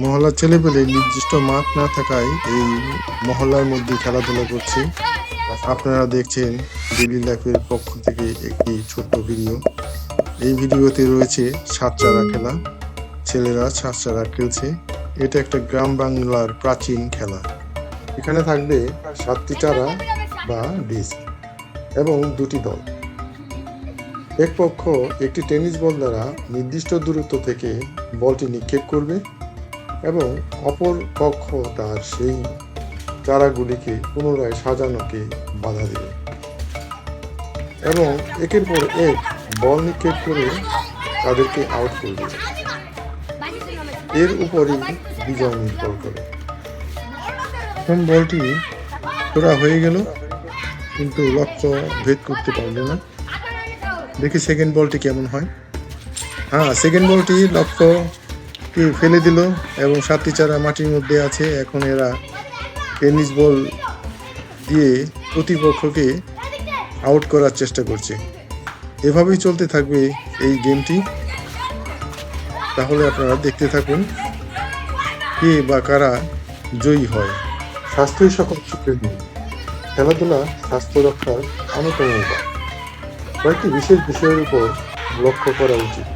মহল্লার ছেলেপেলে নির্দিষ্ট মাঠ না থাকায় এই মহল্লার মধ্যে খেলাধুলা করছে। আপনারা দেখছেন ডেইলি লাইফের পক্ষ থেকে একটি ছোট্ট ভিডিও। এই ভিডিওতে রয়েছে সাত চারা খেলা। ছেলেরা সাত চারা খেলছে। এটা একটা গ্রাম বাংলার প্রাচীন খেলা। এখানে থাকবে 7টি চারা বা ডিস্ক এবং 2টি দল। এক পক্ষ একটি টেনিস বল দ্বারা নির্দিষ্ট দূরত্ব থেকে বলটি নিক্ষেপ করবে এবং অপর পক্ষ তার সেই চারাগুলিকে পুনরায় সাজানোকে বাধা দেবে এবং একের পর এক বল নিক্ষেপ করে তাদেরকে আউট করবে। এর উপরই বিজয় নির্ভর করে। প্রথম বলটি ছোড়া হয়ে গেল, কিন্তু লক্ষ্য ভেদ করতে পারলো না। দেখি সেকেন্ড বলটি কেমন হয়। সেকেন্ড বলটি লক্ষ্যকে ফেলে দিল এবং 7টি চারা মাটির মধ্যে আছে। এখন এরা টেনিস বল দিয়ে প্রতিপক্ষকে আউট করার চেষ্টা করছে। এভাবেই চলতে থাকবে এই গেমটি। তাহলে আপনারা দেখতে থাকুন কে বা কারা জয়ী হয়। স্বাস্থ্যই সকল সুখের মূল। খেলাধুলা স্বাস্থ্য রক্ষার অন্যতম উপায়। কয়েকটি বিশেষ বিষয়ের উপর লক্ষ্য করা উচিত।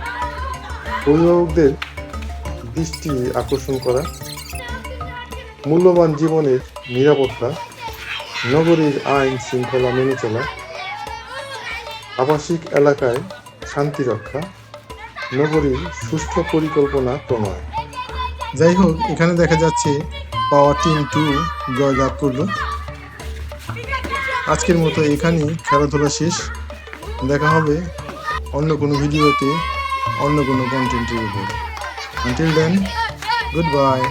অভিভাবকদের দৃষ্টি আকর্ষণ করা, মূল্যবান জীবনের নিরাপত্তা, নগরীর আইন শৃঙ্খলা মেনে চলা, আবাসিক এলাকায় শান্তি রক্ষা, নগরীর সুষ্ঠু পরিকল্পনা প্রণয়ন। যাই হোক, এখানে দেখা যাচ্ছে পাওয়ার টিম 2 জয়লাভ করলো। আজকের মতো এখানেই খেলাধুলা শেষ। দেখা হবে অন্য কোনো ভিডিওতে, অন্য কোনো কন্টেন্টের উপর। Until then, goodbye.